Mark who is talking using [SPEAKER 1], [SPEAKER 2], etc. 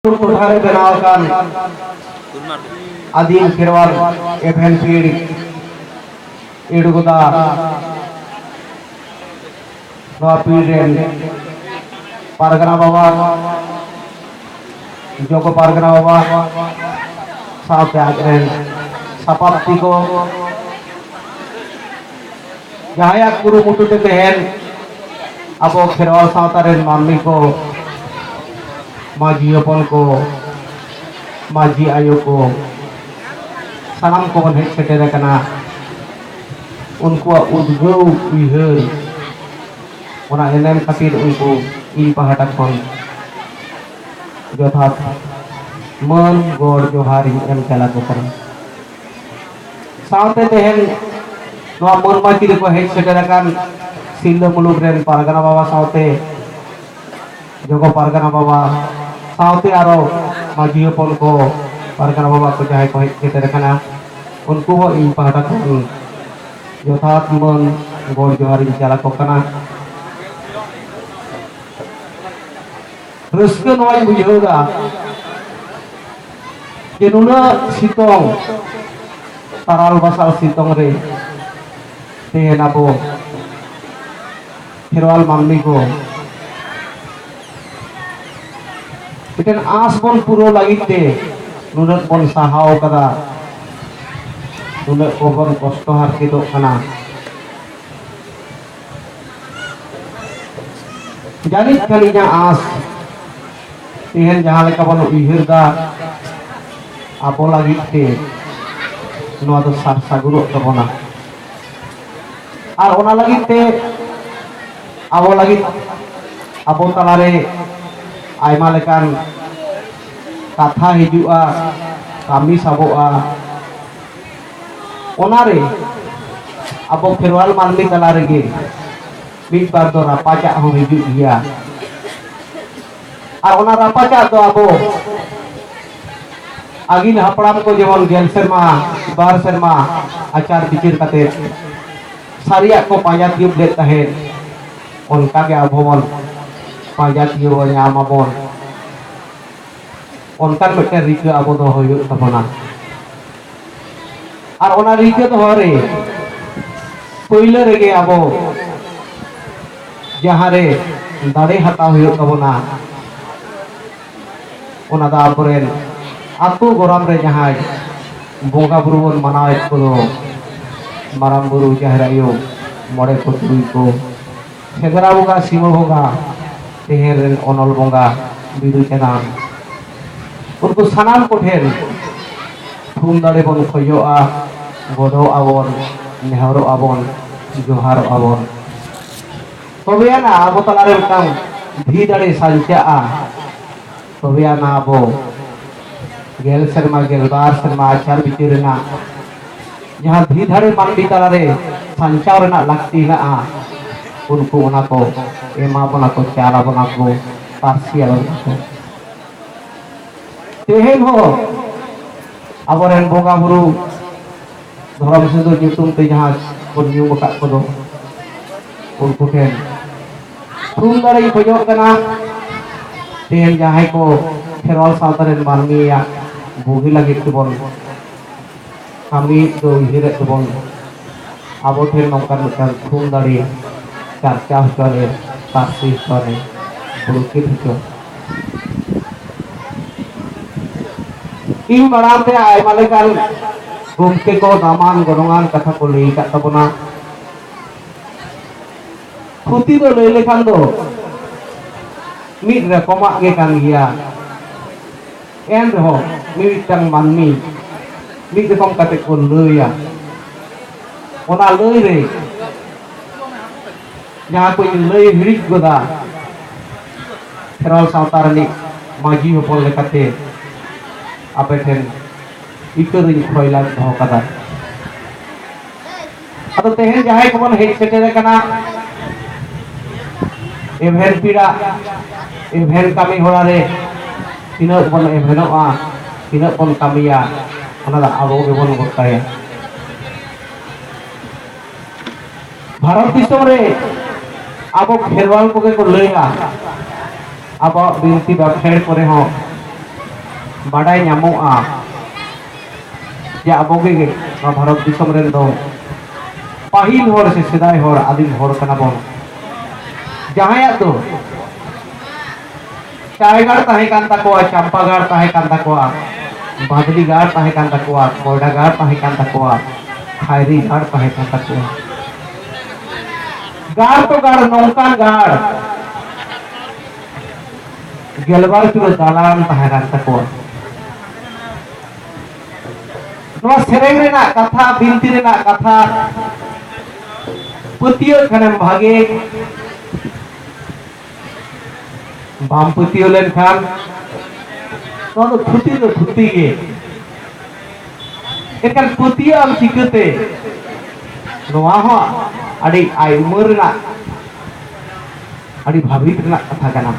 [SPEAKER 1] टोठारे बनावकान आदिम खेरवाल एभेन पीड़ इडुगदा नवा पीड़ रेन पारगना बाबा जोगो पारगना बाबा साथ आगरेन सपाप्ति को जहां कुरुमुटु ते तहन अब खेरवाल सावतारेन मानमी को माजी हपन को माजी आयो को सानाम को बन हेज सेटेर कना उनको उद्गव उइहर ओना एनेम खातिर उनको इन पहाटा खन यथार्थ मन गौड़ जोहार एम चला को कर सावते तेहन नवा मनमाची को हेज सेटेर कान सिल्लो मुलुक रेन पारगना बाबा सावते जोगो पारगना बाबा सावते आरो माजी हपन को पारगना बाबा को जहां को हेज सेटेर काना उनको हो इन पहाटा खन यथार्थ मन गौड़ जोहार एम चला को कना रस्के नवाई बुझेगा जे नुना सितों ताराल बासाल सितों रे तेहन आबो खेरवाल मानमी को इतन आस बन पुरो लगिते नुनत बन साहाव कदा नुनत बन कष्ट हारकितो कना जानित खालिना आस तेहन जहां लेका बन उइहर दा आबो लगिते नवा दो सार सागुरो तबना और ओना लगिते आबो लगित आबो तलारे आयमा लेकान कथा हिजुआ कामी साबोआ ओनारे आबो खेरवाल मानमी तलारे गे मिद बार दो रापाचा हो हिजु गिया और ओना रापाचा दो आबो आगिन हपड़ाम को जेमन गेल शर्मा बार शर्मा आचार बिचिर कते सारिया को पाया तियुब ले तहेन उनका के आबोन पाया तियुब ᱧᱟᱢᱟᱵᱚᱱ उनका मिटे रिके आबो दो होयो तबना और ओना रिके तो हरे पहिले रेगे आबो जहां रे दाड़े हता होयो तबना ओना दा आबरेन आतु गोराम रे जहां बोंगा बुरु बन मनावे को माराम बुरु जहरायो मोड़े को तुई को सेगरा बोगा सीमा बोगा तेहर रेन ओनल बोंगा बिदु चनाम उनको सनाम को ठेर थुम दाड़े बन खोयोआ गोदो आबोन नेहरो आबोन जोहार आबोन तबेयाना आबो तलारे मिटांग धी दाड़े सालचाआ तबेयाना आबो गेल शर्मा गेल बार शर्मा आचार बिचिरना जहां धी धाड़े मानवी तलारे संचार रेना लागती ना उनको ओना को एमा बना को चारा बना को पासिया बना को तेहन हो आबोरेन बोगा बुरु धरम सिंधु nyutum ते जहां बन ᱧᱩᱢ ᱟᱠᱟᱫ ᱠᱚᱫᱚ उनको ठेन थुम दाड़े खोजोग कना तेहन जहां को खेरवाल सावतारेन मानमिया बुगी लगे तबन कमी दो हिरे तबन आबो ठेन नौका मिटान थुम दाड़े चर्चा होचरे पार्सी होचरे बुलकित होचो इन बड़ाते आयमा लेकान गुमके को दामान गणगान कथा को लई का तबना खुती दो लई लेखान दो मिद रकमा के कान गिया एन रहो मिदटांग मानमी मिद रकम कते को लइया ओना लई रे जहां को लई हिरिज गोदा खेरवाल सावतार नि माजी हपन लेकाते आपे ठेन इकरिन खोयला दो कदा अतो तेहन जहां को बन हेज सेटेर कना एभेन पीड़ा एभेन कामी होड़ा रे तीना बन एभेनोआ तीना बन कामिया ओना दा आबो गेबन गोटाया भारत दिसम रे आबो खेरवाल को लैया अब बिनती बाखेड़ करे हो बाडाय नामोआ जे आबोगे भारत दिसम रेन दो पाहिल होर से सिदाय होर आदिम होर कना बोन जहाया तो चायगाड़ ताहे कान तकोआ चंपागाड़ ताहे कान तकोआ बादली गाड़ ताहे कान तकोआ कोयडा गाड़ ताहे कान तकोआ खायरी गाड़ ताहे कान तकोआ गाड़ तो गाड़ नौकान गाड़ गेलबार किलो दालान ताहे कान तकोआ नवा सेरेंग रेना कथा बिनती रेना कथा पुतियो खनम भागे बाम पुतियो लेन खान तो खुती के एकान पुतियो am चिकते नवा हो आड़ी आई उमर रेना आड़ी भाबित रेना कथा कना